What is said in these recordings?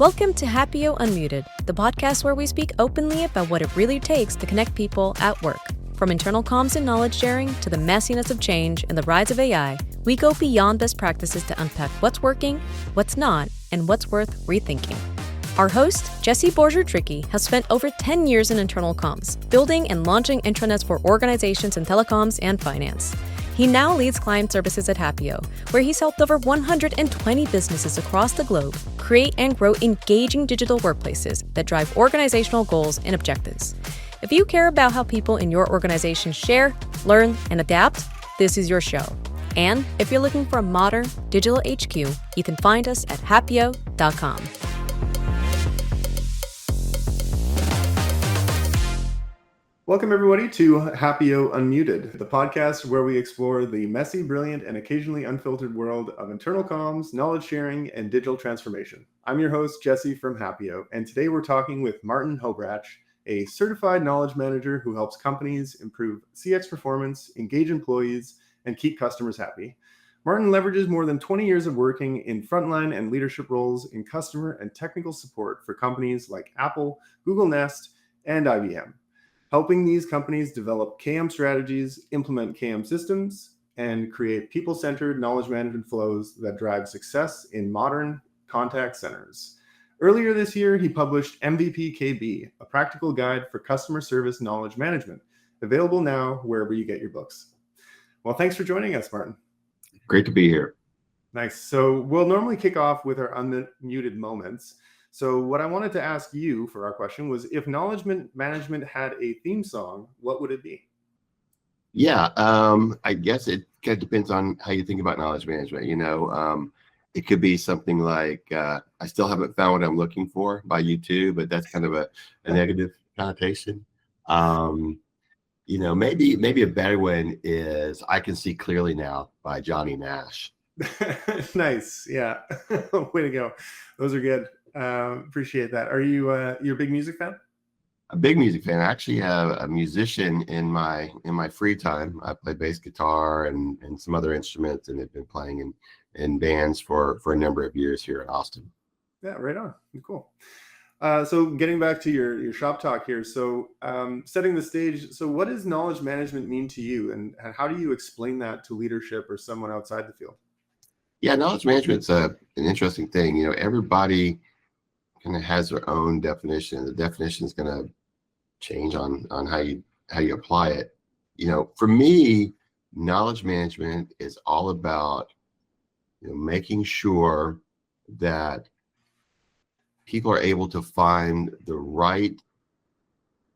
Welcome to Happeo Unmuted, the podcast where we speak openly about what it really takes to connect people at work. From internal comms and knowledge sharing to the messiness of change and the rise of AI, we go beyond best practices to unpack what's working, what's not, and what's worth rethinking. Our host, Bourgeault-Trickey, has spent over 10 years in internal comms, building and launching intranets for organizations in telecoms and finance. He now leads client services at Happeo, where he's helped over 120 businesses across the globe create and grow engaging digital workplaces that drive organizational goals and objectives. If you care about how people in your organization share, learn, and adapt, this is your show. And if you're looking for a modern digital HQ, you can find us at happeo.com. Welcome, everybody, to Happeo Unmuted, the podcast where we explore the messy, brilliant, and occasionally unfiltered world of internal comms, knowledge sharing, and digital transformation. I'm your host, Jesse from Happeo, and today we're talking with Martin Hobratschk, a certified knowledge manager who helps companies improve CX performance, engage employees, and keep customers happy. Martin leverages more than 20 years of working in frontline and leadership roles in customer and technical support for companies like Apple, Google Nest, and IBM. Helping these companies develop KM strategies, implement KM systems, and create people-centered knowledge management flows that drive success in modern contact centers. Earlier this year, he published MVPKB, a practical guide for customer service knowledge management, available now wherever you get your books. Well, thanks for joining us, Martin. Great to be here. Nice. So we'll normally kick off with our unmuted moments. So what I wanted to ask you for our question was, if knowledge management had a theme song, what would it be? Yeah, I guess it kind of depends on how you think about knowledge management. It could be something like, I still haven't found what I'm looking for by U2, but that's kind of a negative connotation. Maybe a better one is I Can See Clearly Now by Johnny Nash. Nice. Yeah. Way to go. Those are good. Appreciate that. Are you're a big music fan? A big music fan. I actually have a musician in my free time. I play bass guitar and some other instruments, and have been playing in bands for a number of years here in Austin. Yeah, right on. Cool. So getting back to your shop talk here. So setting the stage. So what does knowledge management mean to you, and how do you explain that to leadership or someone outside the field? Yeah, knowledge management's an interesting thing. Everybody kind of has their own definition. The definition is going to change on how you apply it. For me, knowledge management is all about making sure that people are able to find the right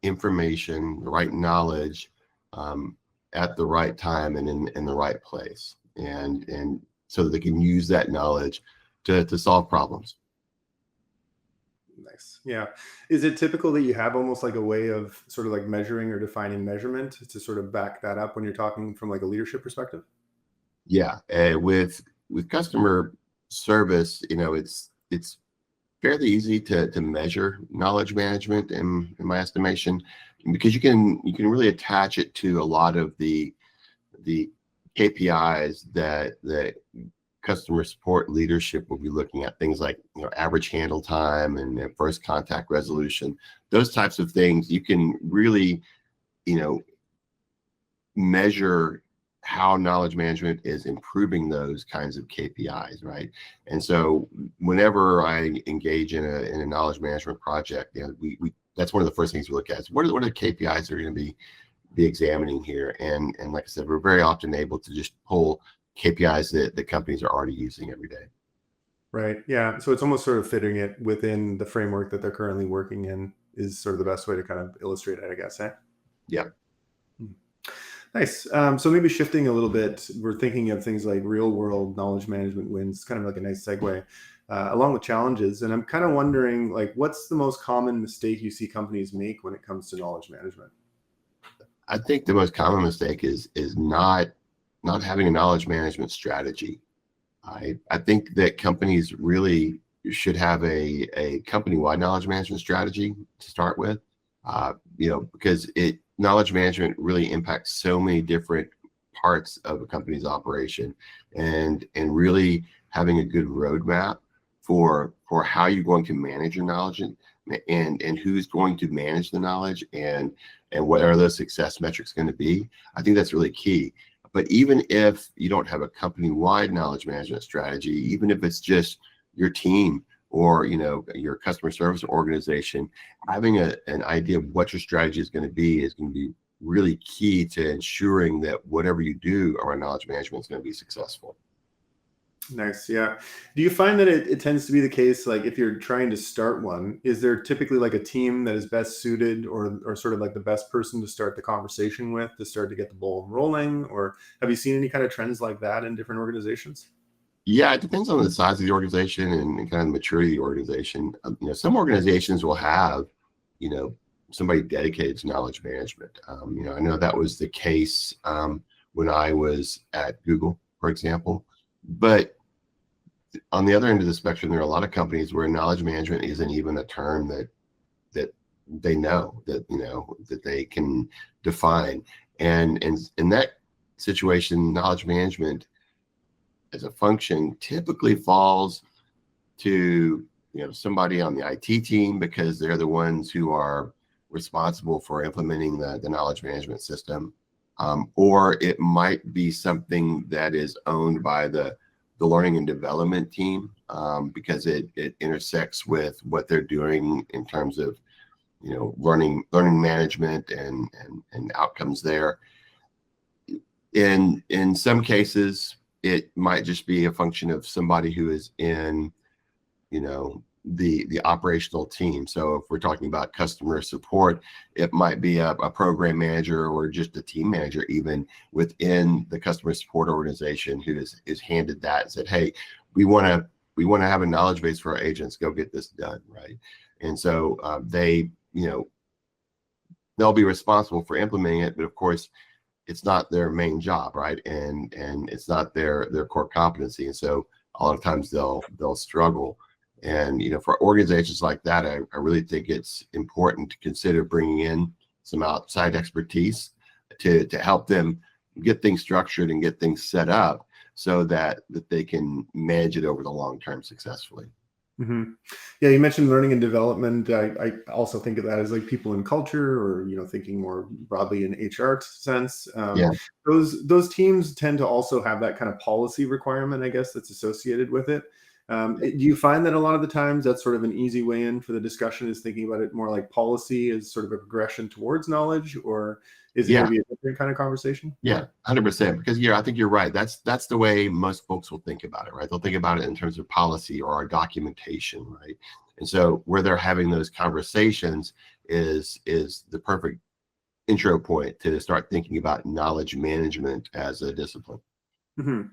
information, the right knowledge at the right time and in the right place, and so that they can use that knowledge to solve problems. Nice. Yeah. Is it typical that you have almost like a way of sort of like measuring or defining measurement to sort of back that up when you're talking from like a leadership perspective? Yeah. With customer service, it's fairly easy to measure knowledge management in my estimation, because you can really attach it to a lot of the KPIs that customer support leadership will be looking at, things like average handle time and first contact resolution. Those types of things you can really measure how knowledge management is improving those kinds of KPIs, right? And so whenever I engage in a knowledge management project, we that's one of the first things we look at is what are the KPIs that are going to be examining here, and like I said, we're very often able to just pull KPIs that the companies are already using every day. Right. Yeah. So it's almost sort of fitting it within the framework that they're currently working in is sort of the best way to kind of illustrate it, I guess. Yeah. Nice. So maybe shifting a little bit, we're thinking of things like real world knowledge management wins, kind of like a nice segue along with challenges. And I'm kind of wondering, like, what's the most common mistake you see companies make when it comes to knowledge management? I think the most common mistake is not having a knowledge management strategy. I think that companies really should have a company-wide knowledge management strategy to start with, because knowledge management really impacts so many different parts of a company's operation, and really having a good roadmap for how you're going to manage your knowledge and who's going to manage the knowledge and what are those success metrics going to be. I think that's really key. But even if you don't have a company-wide knowledge management strategy, even if it's just your team or your customer service organization, having an idea of what your strategy is going to be really key to ensuring that whatever you do around knowledge management is going to be successful. Nice. Yeah. Do you find that it tends to be the case, like if you're trying to start one, is there typically like a team that is best suited or sort of like the best person to start the conversation with to start to get the ball rolling? Or have you seen any kind of trends like that in different organizations? Yeah, it depends on the size of the organization and kind of the maturity of the organization. Some organizations will have, somebody dedicated to knowledge management. I know that was the case when I was at Google, for example. But on the other end of the spectrum, there are a lot of companies where knowledge management isn't even a term that they know that they can define. And in that situation, knowledge management as a function typically falls to somebody on the IT team, because they're the ones who are responsible for implementing the knowledge management system. Or it might be something that is owned by the learning and development team, because it intersects with what they're doing in terms of learning management and outcomes there. In some cases, it might just be a function of somebody who is in the operational team. So if we're talking about customer support, it might be a program manager or just a team manager even within the customer support organization who is handed that and said, hey, we want to have a knowledge base for our agents, go get this done, right? And so they'll be responsible for implementing it, but of course it's not their main job, right? And it's not their core competency, and so a lot of times they'll struggle. And for organizations like that, I really think it's important to consider bringing in some outside expertise to help them get things structured and get things set up so that they can manage it over the long term successfully. Mm-hmm. Yeah, you mentioned learning and development. I also think of that as like people and culture, or thinking more broadly in HR sense. Yeah. Those teams tend to also have that kind of policy requirement, I guess, that's associated with it. Do you find that a lot of the times that's sort of an easy way in for the discussion, is thinking about it more like policy as sort of a progression towards knowledge, or is it maybe a different kind of conversation? Yeah, 100%. Because I think you're right. That's the way most folks will think about it, right? They'll think about it in terms of policy or our documentation, right? And so where they're having those conversations is the perfect intro point to start thinking about knowledge management as a discipline. Mm-hmm.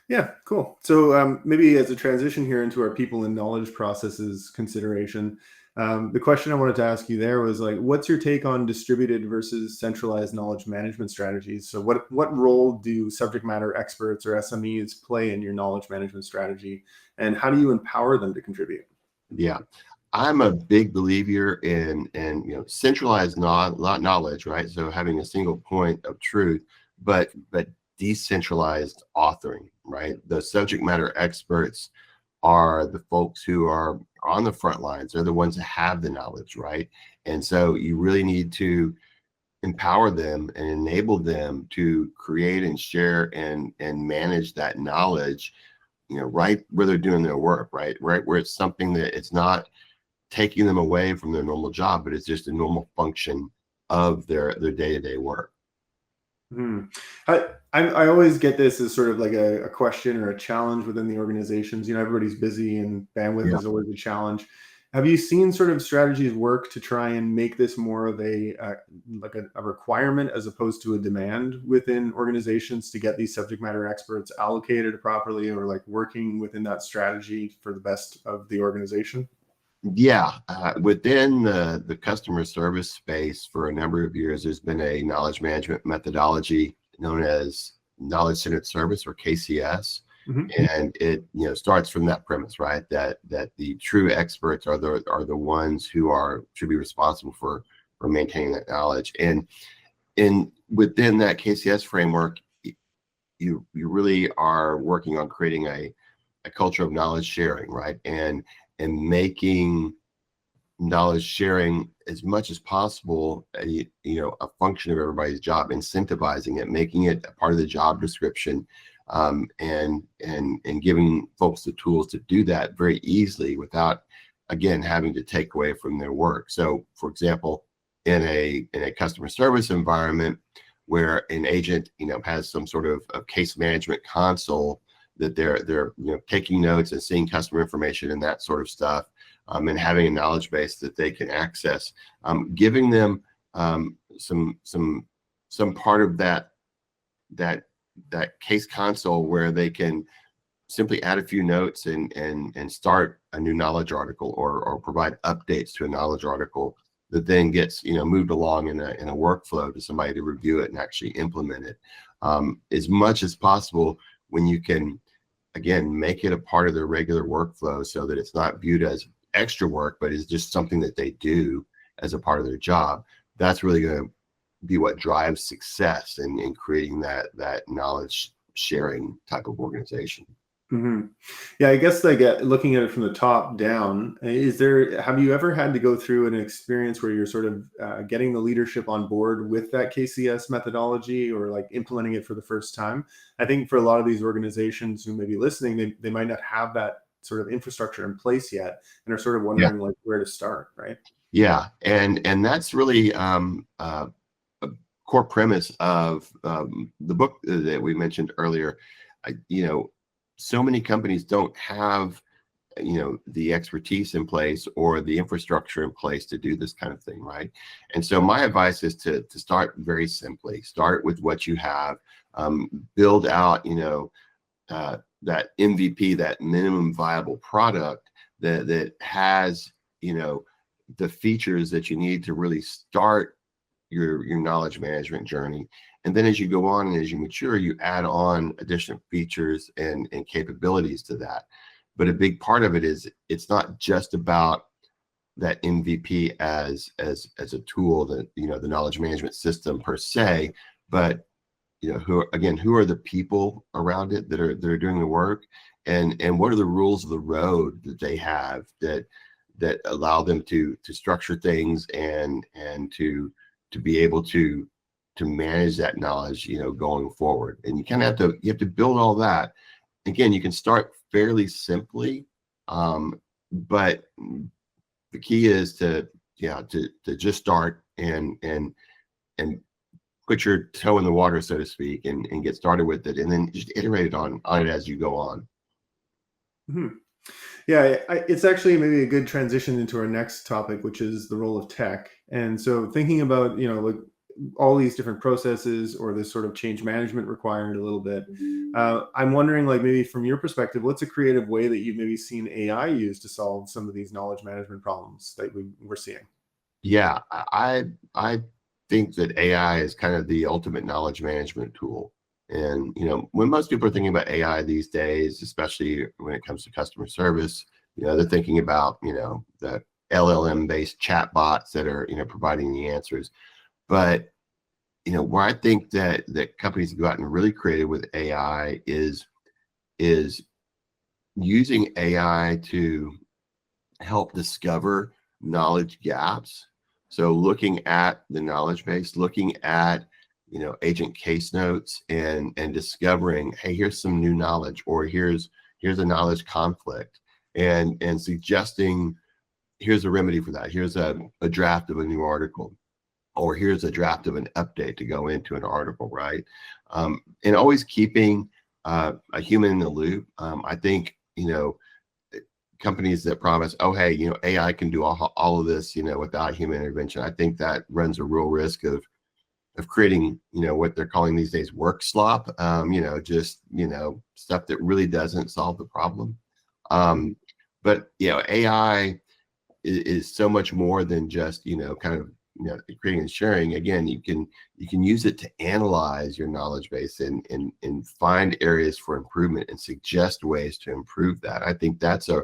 Yeah, cool. So maybe as a transition here into our people and knowledge processes consideration, the question I wanted to ask you there was like, what's your take on distributed versus centralized knowledge management strategies? So what role do subject matter experts or SMEs play in your knowledge management strategy, and how do you empower them to contribute? Yeah, I'm a big believer in centralized knowledge, right? So having a single point of truth, but decentralized authoring, right? The subject matter experts are the folks who are on the front lines. They're the ones that have the knowledge, right? And so you really need to empower them and enable them to create and share and manage that knowledge, right where they're doing their work, right where it's something that it's not taking them away from their normal job, but it's just a normal function of their day-to-day work. Hmm. I always get this as sort of like a question or a challenge within the organizations. Everybody's busy and bandwidth is always a challenge. Have you seen sort of strategies work to try and make this more of a requirement as opposed to a demand within organizations to get these subject matter experts allocated properly, or like working within that strategy for the best of the organization? Yeah, within the customer service space for a number of years, there's been a knowledge management methodology known as knowledge centered service, or KCS. Mm-hmm. And it starts from that premise, right? That the true experts are the ones who should be responsible for maintaining that knowledge. And within that KCS framework, you really are working on creating a culture of knowledge sharing, right? And making knowledge sharing as much as possible, a function of everybody's job, incentivizing it, making it a part of the job description, and giving folks the tools to do that very easily without, again, having to take away from their work. So, for example, in a customer service environment where an agent, has some sort of case management console that they're taking notes and seeing customer information and that sort of stuff, and having a knowledge base that they can access, giving them some part of that case console where they can simply add a few notes and start a new knowledge article, or provide updates to a knowledge article that then gets moved along in a workflow to somebody to review it and actually implement it, as much as possible. When you can, again, make it a part of their regular workflow so that it's not viewed as extra work, but is just something that they do as a part of their job, that's really going to be what drives success in creating that knowledge sharing type of organization. Mm-hmm. Yeah, I guess looking at it from the top down, have you ever had to go through an experience where you're sort of getting the leadership on board with that KCS methodology, or like implementing it for the first time? I think for a lot of these organizations who may be listening, they might not have that sort of infrastructure in place yet, and are sort of wondering like where to start, right? Yeah, and that's really a core premise of the book that we mentioned earlier. So many companies don't have the expertise in place or the infrastructure in place to do this kind of thing, right? And so my advice is to start very simply. Start with what you have. Build out that MVP, that minimum viable product that has the features that you need to really start your knowledge management journey. And then as you go on and as you mature, you add on additional features and capabilities to that. But a big part of it is it's not just about that MVP as a tool, that the knowledge management system per se, but who are the people around it that are doing the work, and what are the rules of the road that they have that allow them to structure things and to be able to manage that knowledge going forward. And you kind of have to build all that. Again, you can start fairly simply, but the key is to just start and put your toe in the water, so to speak, and get started with it, and then just iterate on it as you go on. Mm-hmm. Yeah, it's actually maybe a good transition into our next topic, which is the role of tech. And so thinking about, like all these different processes, or this sort of change management required a little bit, I'm wondering, like, maybe from your perspective, what's a creative way that you've maybe seen AI used to solve some of these knowledge management problems that we're seeing? Yeah, I think that AI is kind of the ultimate knowledge management tool. And, when most people are thinking about AI these days, especially when it comes to customer service, they're thinking about, the LLM-based chatbots that are, providing the answers. But, where I think that companies have gotten really creative with AI is using AI to help discover knowledge gaps. So looking at the knowledge base, looking at agent case notes, and discovering, hey, here's some new knowledge, or here's a knowledge conflict, and suggesting, here's a remedy for that. Here's a draft of a new article, or here's a draft of an update to go into an article, right? And always keeping a human in the loop. I think companies that promise, oh, hey, AI can do all of this, without human intervention, I think that runs a real risk of creating, what they're calling these days work slop, just, stuff that really doesn't solve the problem. But, AI is so much more than just, kind of, creating and sharing. Again, you can use it to analyze your knowledge base and find areas for improvement and suggest ways to improve that. I think that's a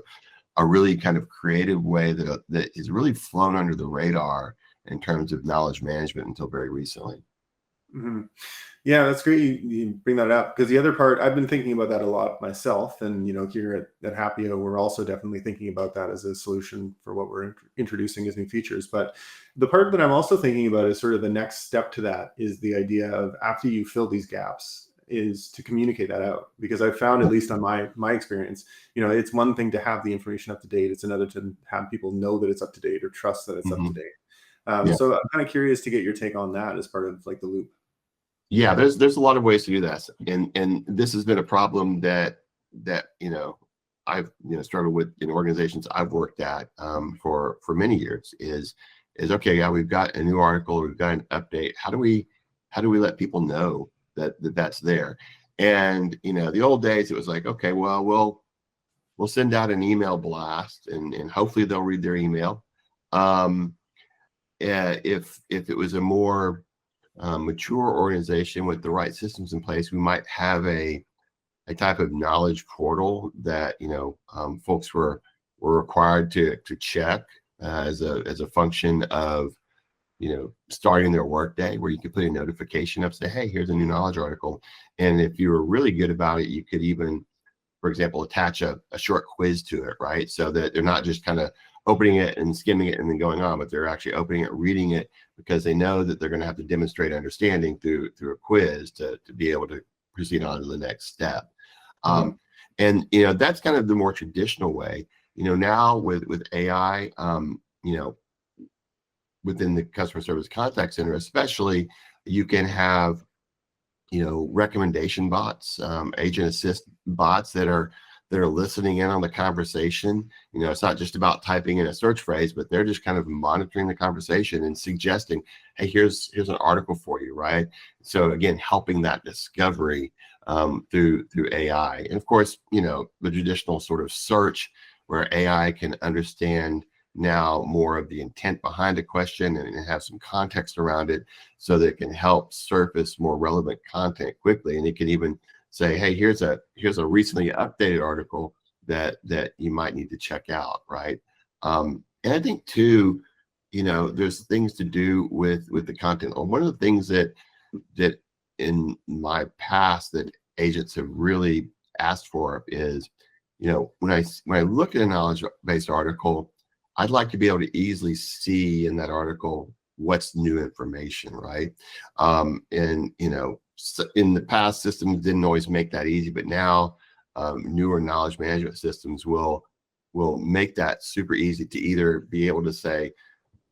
really kind of creative way that is really flown under the radar in terms of knowledge management until very recently. Mm-hmm. Yeah, that's great. You bring that up, because the other part, I've been thinking about that a lot myself. And, here at Happeo, we're also definitely thinking about that as a solution for what we're introducing as new features. But the part that I'm also thinking about is sort of the next step to that is the idea of, after you fill these gaps, is to communicate that out. Because I've found, at least on my experience, it's one thing to have the information up to date. It's another to have people know that it's up to date or trust that it's up to date. So I'm kind of curious to get your take on that as part of like the loop. Yeah, there's a lot of ways to do that, and this has been a problem that I've struggled with in organizations I've worked at for many years. Is okay, yeah, we've got a new article, we've got an update. How do we let people know that that's there? And the old days, it was like, okay, well, we'll send out an email blast, and hopefully they'll read their email. If it was a more mature organization with the right systems in place, we might have a type of knowledge portal that folks were required to check as a function of starting their workday, where you could put a notification up, say, hey, here's a new knowledge article. And if you were really good about it, you could even, for example, attach a short quiz to it, right? So that they're not just kind of opening it and skimming it and then going on, but they're actually opening it, reading it, because they know that they're going to have to demonstrate understanding through a quiz to be able to proceed on to the next step. And that's kind of the more traditional way. Now with AI, within the customer service contact center, especially, you can have recommendation bots, agent assist bots that are listening in on the conversation. It's not just about typing in a search phrase, but they're just kind of monitoring the conversation and suggesting, hey, here's an article for you, right? So again, helping that discovery through AI. And of course, the traditional sort of search, where AI can understand now more of the intent behind a question and have some context around it, so that it can help surface more relevant content quickly. And it can even say, hey, here's a recently updated article that you might need to check out, right? And I think too, there's things to do with the content. One of the things that in my past that agents have really asked for is, when I look at a knowledge-based article, I'd like to be able to easily see in that article what's new information, right? And in the past, systems didn't always make that easy, but now newer knowledge management systems will make that super easy to either be able to say,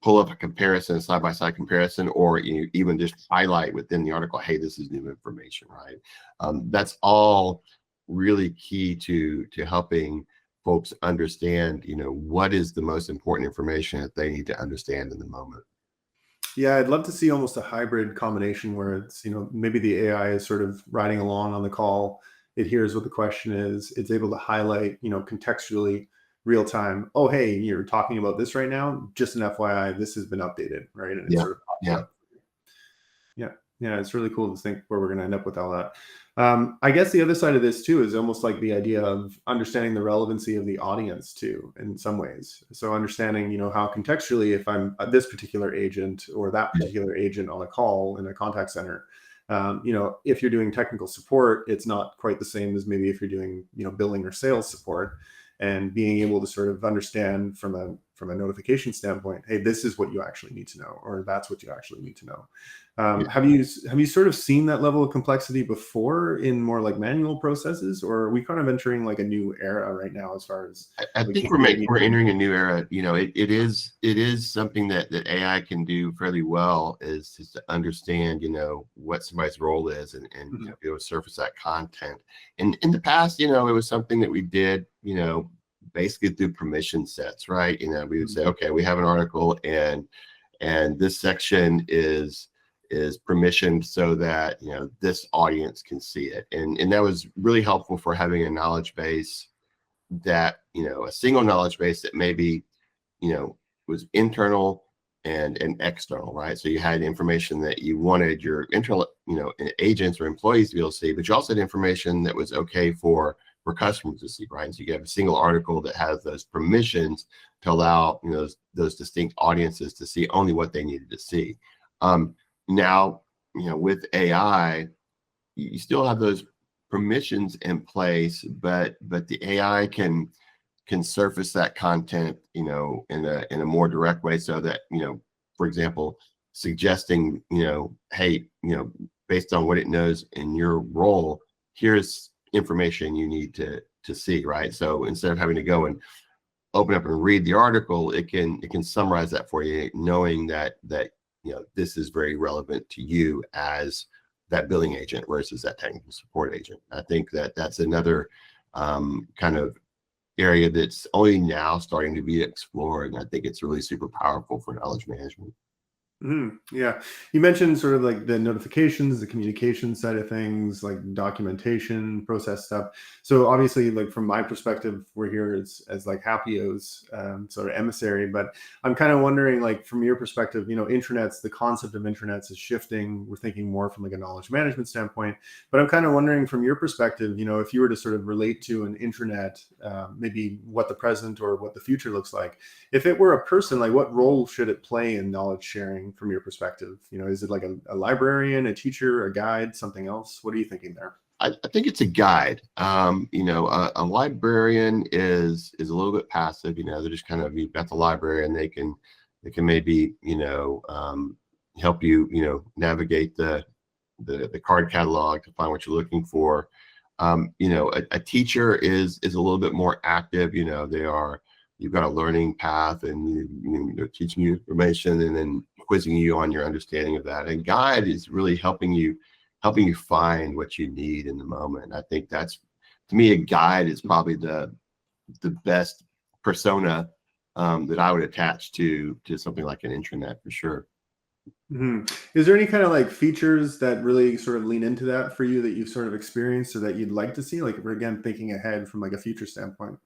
pull up a comparison, side-by-side comparison, or even just highlight within the article, hey, this is new information, right? That's all really key to helping folks understand, what is the most important information that they need to understand in the moment. Yeah, I'd love to see almost a hybrid combination where it's, maybe the AI is sort of riding along on the call. It hears what the question is. It's able to highlight, contextually, real time. Oh, hey, you're talking about this right now. Just an FYI, this has been updated, right? And it sort of pops up. Yeah, it's really cool to think where we're going to end up with all that. I guess the other side of this too is almost like the idea of understanding the relevancy of the audience too, in some ways. So understanding, how contextually, if I'm this particular agent or that particular agent on a call in a contact center, if you're doing technical support, it's not quite the same as maybe if you're doing, billing or sales support, and being able to sort of understand from a notification standpoint, hey, this is what you actually need to know, or that's what you actually need to know. Have you sort of seen that level of complexity before in more like manual processes, or are we kind of entering like a new era right now as far as? I think we're entering a new era. It is something that AI can do fairly well, is to understand what somebody's role is and be able to surface that content. And in the past, it was something that we did basically through permission sets, right? We would say, okay, we have an article and this section is permissioned so that this audience can see it, and that was really helpful for having a knowledge base that a single knowledge base that maybe was internal and external, right? So you had information that you wanted your internal agents or employees to be able to see, but you also had information that was okay for customers to see, right? And so you have a single article that has those permissions to allow those distinct audiences to see only what they needed to see. Now, with AI, you still have those permissions in place, but the AI can surface that content, in a more direct way, so that, for example, suggesting, hey, based on what it knows in your role, here's information you need to see, right? So instead of having to go and open up and read the article, it can summarize that for you, knowing that this is very relevant to you as that billing agent versus that technical support agent. I think that's another kind of area that's only now starting to be explored, and I think it's really super powerful for knowledge management. Yeah. You mentioned sort of like the notifications, the communication side of things, like documentation, process stuff. So obviously, like from my perspective, we're here as like Happio's sort of emissary, but I'm kind of wondering, like from your perspective, intranets, the concept of intranets is shifting. We're thinking more from like a knowledge management standpoint, but I'm kind of wondering from your perspective, if you were to sort of relate to an intranet, maybe what the present or what the future looks like. If it were a person, like what role should it play in knowledge sharing from your perspective? Is it like a librarian, a teacher, a guide, something else? What are you thinking there? I think it's a guide. A librarian is a little bit passive. They're just kind of, you've got the library, and they can maybe help you navigate the card catalog to find what you're looking for. A teacher is a little bit more active. You've got a learning path, and they're teaching you information and then quizzing you on your understanding of that. And guide is really helping you find what you need in the moment. I think that's, to me, a guide is probably the best persona that I would attach to something like an intranet, for sure. Is there any kind of like features that really sort of lean into that for you that you've sort of experienced or that you'd like to see? Like, we're again thinking ahead from like a future standpoint.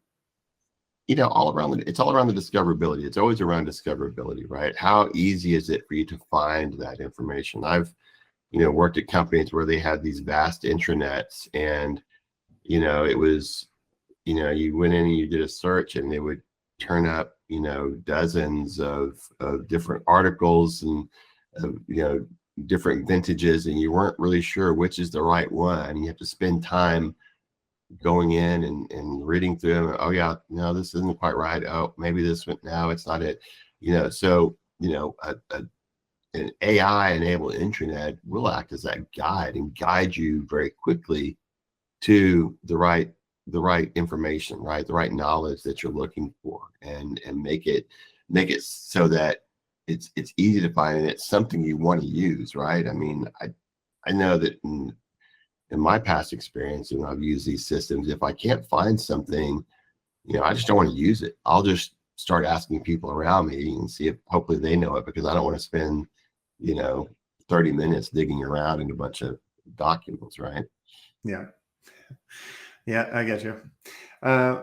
It's all around the discoverability. It's always around discoverability, right? How easy is it for you to find that information? I've, worked at companies where they had these vast intranets, and, it was, you went in and you did a search, and they would turn up, dozens of different articles and, different vintages, and you weren't really sure which is the right one. You have to spend time going in and reading through them. Oh yeah, no, this isn't quite right. Oh, maybe this one, no, it's not it. So an AI enabled intranet will act as that guide and guide you very quickly to the right information, right? The right knowledge that you're looking for, and make it so that it's easy to find, and it's something you want to use, right? I mean, I know that in my past experience, and I've used these systems, if I can't find something, I just don't want to use it. I'll just start asking people around me and see if hopefully they know it, because I don't want to spend, 30 minutes digging around in a bunch of documents, right? Yeah. Yeah, I get you.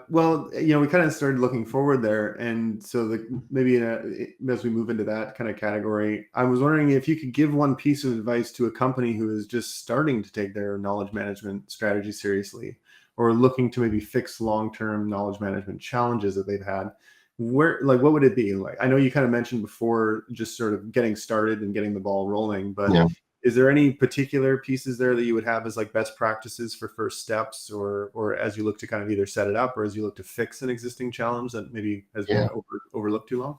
Well, we kind of started looking forward there. And so maybe as we move into that kind of category, I was wondering if you could give one piece of advice to a company who is just starting to take their knowledge management strategy seriously, or looking to maybe fix long-term knowledge management challenges that they've had. What would it be? Like, I know you kind of mentioned before, just sort of getting started and getting the ball rolling, but Yeah. Is there any particular pieces there that you would have as like best practices for first steps, or as you look to kind of either set it up, or as you look to fix an existing challenge that maybe has been overlooked too long?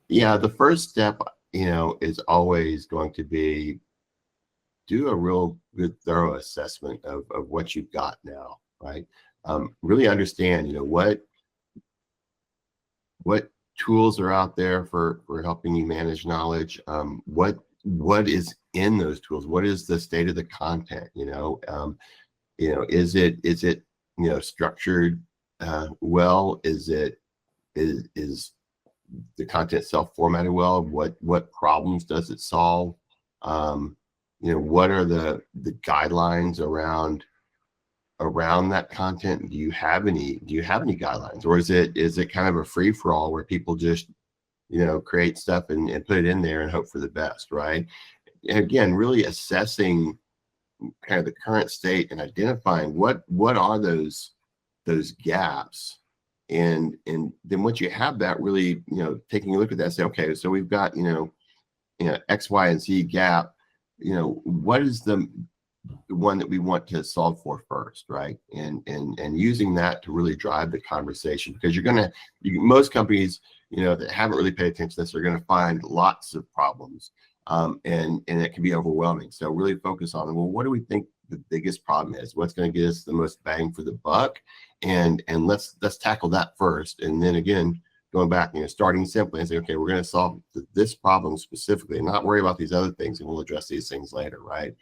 Yeah, the first step, is always going to be do a real good, thorough assessment of what you've got now, right? Really understand, what tools are out there for helping you manage knowledge. What is in those tools? What is the state of the content? Is it structured well? Is the content self-formatted well? What problems does it solve? What are the guidelines around that content? Do you have any guidelines, or is it kind of a free-for-all where people just create stuff and put it in there and hope for the best, right? And again, really assessing kind of the current state and identifying what are those gaps, and then once you have that, really taking a look at that, say, okay, so we've got X, Y, and Z gap. what is the one that we want to solve for first, right? And using that to really drive the conversation, because most companies, that haven't really paid attention to this are going to find lots of problems, and it can be overwhelming. So really focus on, well, what do we think the biggest problem is? What's going to get us the most bang for the buck? And let's tackle that first. And then again, going back, starting simply and say, okay, we're going to solve this problem specifically and not worry about these other things, and we'll address these things later, right?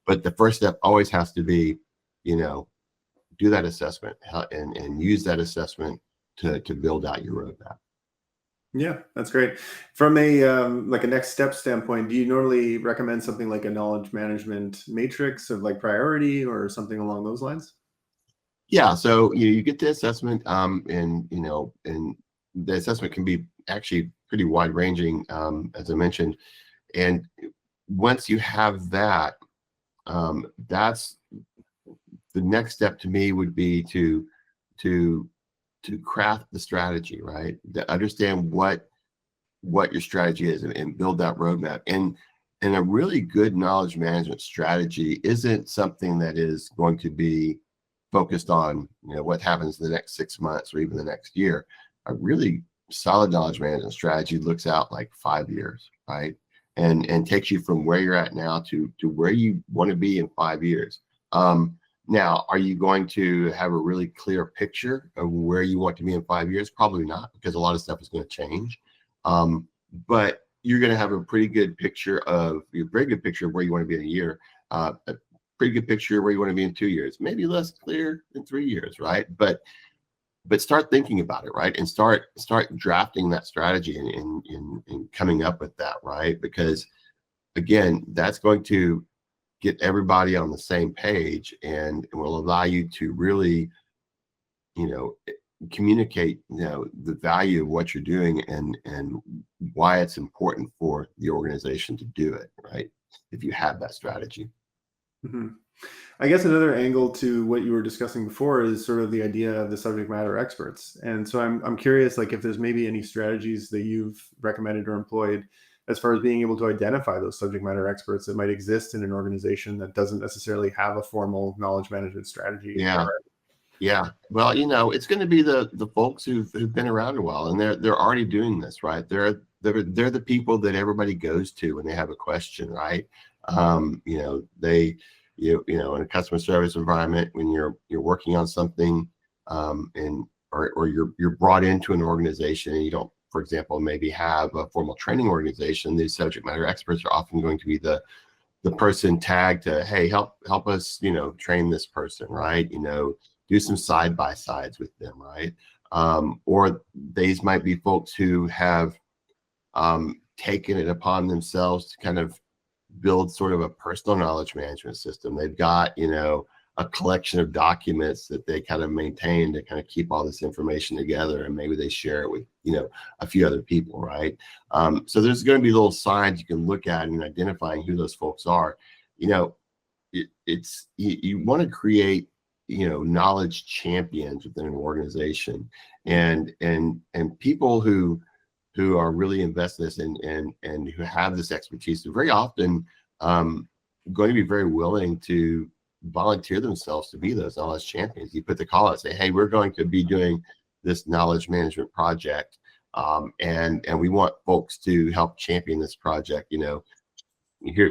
But the first step always has to be, do that assessment and use that assessment to build out your roadmap. Yeah, that's great. From a like a next step standpoint, do you normally recommend something like a knowledge management matrix of like priority or something along those lines? Yeah, so you get the assessment, and the assessment can be actually pretty wide ranging, as I mentioned. And once you have that, that's the next step to me would be to craft the strategy, right? To understand what your strategy is and build that roadmap. And a really good knowledge management strategy isn't something that is going to be focused on, what happens in the next 6 months or even the next year. A really solid knowledge management strategy looks out like 5 years, right? And takes you from where you're at now to where you want to be in 5 years. Now, are you going to have a really clear picture of where you want to be in 5 years? Probably not, because a lot of stuff is going to change. But you're going to have a very good picture of where you want to be in a year, a pretty good picture of where you want to be in 2 years, maybe less clear in 3 years, right? But start thinking about it, right? And start drafting that strategy and coming up with that, right? Because again, that's going to get everybody on the same page and will allow you to really, communicate, the value of what you're doing and why it's important for the organization to do it, right? If you have that strategy. Mm-hmm. I guess another angle to what you were discussing before is sort of the idea of the subject matter experts. And so I'm curious, like if there's maybe any strategies that you've recommended or employed as far as being able to identify those subject matter experts that might exist in an organization that doesn't necessarily have a formal knowledge management strategy. Yeah. Yeah. Well, it's going to be the folks who've been around a while, and they're already doing this, right? They're the people that everybody goes to when they have a question, right? In a customer service environment, when you're working on something, or you're brought into an organization and you don't, for example, maybe have a formal training organization, these subject matter experts are often going to be the person tagged to, hey, help us, train this person, right? Do some side by sides with them, right? Or these might be folks who have taken it upon themselves to kind of build sort of a personal knowledge management system. They've got, a collection of documents that they kind of maintain to kind of keep all this information together, and maybe they share it with, a few other people, right? So there's going to be little signs you can look at in identifying who those folks are. You want to create, knowledge champions within an organization, and people who are really invested in this and who have this expertise are very often going to be very willing to volunteer themselves to be those knowledge champions. You put the call out, say, hey, we're going to be doing this knowledge management project, and we want folks to help champion this project. You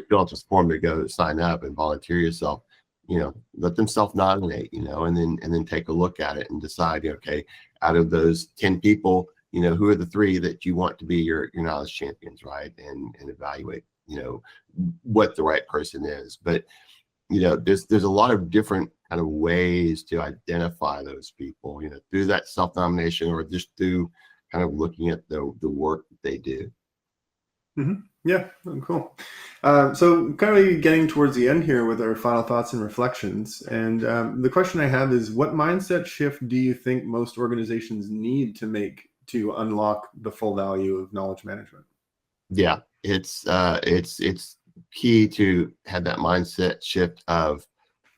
fill out this form to go sign up and volunteer yourself. Let them self-nominate, and then take a look at it and decide, okay, out of those 10 people, who are the 3 that you want to be your knowledge champions, right? And evaluate, what the right person is. But, there's a lot of different kind of ways to identify those people, through that self-nomination or just through kind of looking at the work that they do. Mm-hmm. Yeah, cool. So kind of getting towards the end here with our final thoughts and reflections. And the question I have is, what mindset shift do you think most organizations need to make to unlock the full value of knowledge management? Yeah, it's key to have that mindset shift of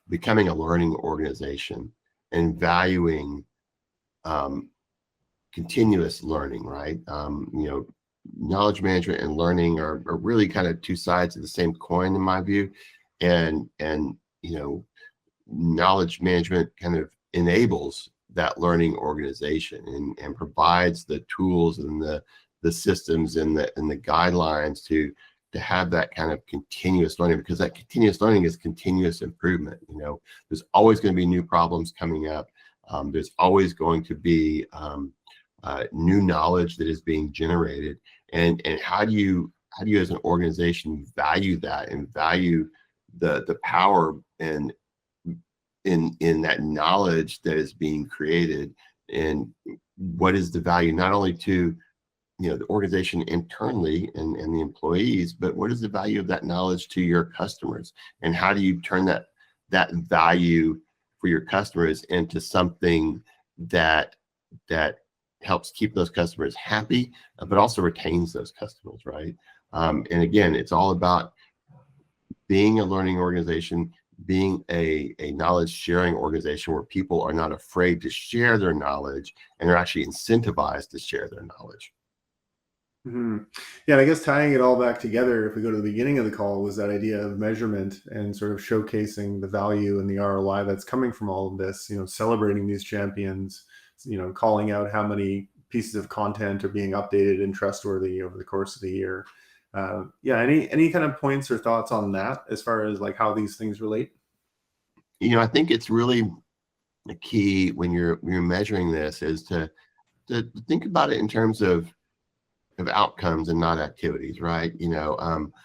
becoming a learning organization and valuing continuous learning, right? knowledge management and learning are really kind of two sides of the same coin in my view. And knowledge management kind of enables that learning organization and provides the tools and the systems and the guidelines to have that kind of continuous learning, because that continuous learning is continuous improvement. There's always going to be new problems coming up. There's always going to be new knowledge that is being generated, and how do you as an organization value that and value the power and in that knowledge that is being created, and what is the value not only to the organization internally and the employees, but what is the value of that knowledge to your customers, and how do you turn that value for your customers into something that helps keep those customers happy, but also retains those customers, right? And again, it's all about being a learning organization, being a knowledge sharing organization where people are not afraid to share their knowledge and are actually incentivized to share their knowledge. Mm-hmm. Yeah, and I guess tying it all back together, if we go to the beginning of the call, was that idea of measurement and sort of showcasing the value and the ROI that's coming from all of this, celebrating these champions, calling out how many pieces of content are being updated and trustworthy over the course of the year. Any kind of points or thoughts on that as far as like how these things relate? I think it's really the key when you're measuring this is to think about it in terms of outcomes and not activities, right? You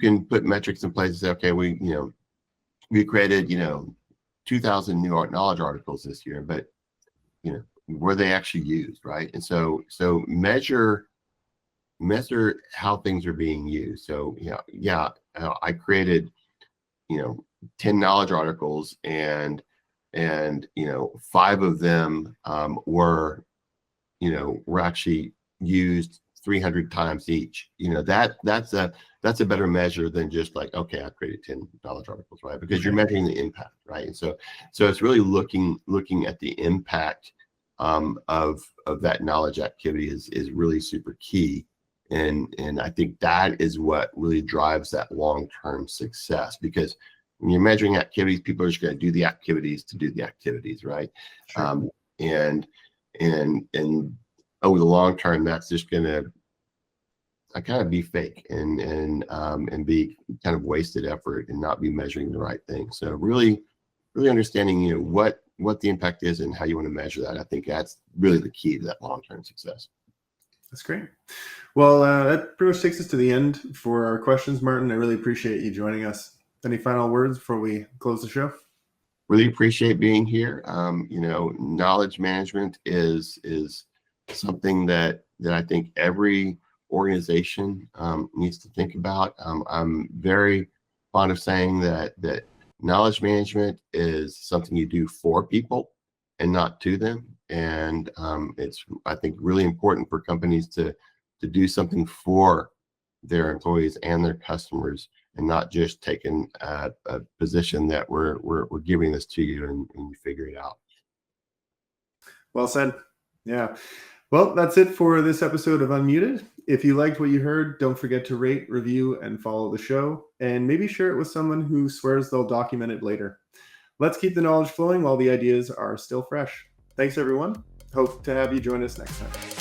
can put metrics in place and say, okay, we created 2,000 new knowledge articles this year, but were they actually used, right? And so measure how things are being used. So I created 10 knowledge articles, and 5 of them were actually used 300 times each. That's a better measure than just like, okay, I created 10 knowledge articles, right? Because you're measuring the impact, right? And so it's really looking at the impact of that knowledge activity is really super key. And I think that is what really drives that long-term success, because when you're measuring activities, people are just going to do the activities to do the activities, right? Sure. And over the long term, that's just going to kind of be fake and be kind of wasted effort and not be measuring the right thing. So really understanding what the impact is and how you want to measure that. I think that's really the key to that long-term success. That's great. Well, that pretty much takes us to the end for our questions, Martin. I really appreciate you joining us. Any final words before we close the show? Really appreciate being here. Knowledge management is something that I think every organization needs to think about. I'm very fond of saying that knowledge management is something you do for people and not to them. And it's, I think, really important for companies to do something for their employees and their customers, and not just taking a position that we're giving this to you and you figure it out. Well said. Yeah. Well, that's it for this episode of Unmuted. If you liked what you heard, don't forget to rate, review, and follow the show, and maybe share it with someone who swears they'll document it later. Let's keep the knowledge flowing while the ideas are still fresh. Thanks, everyone. Hope to have you join us next time.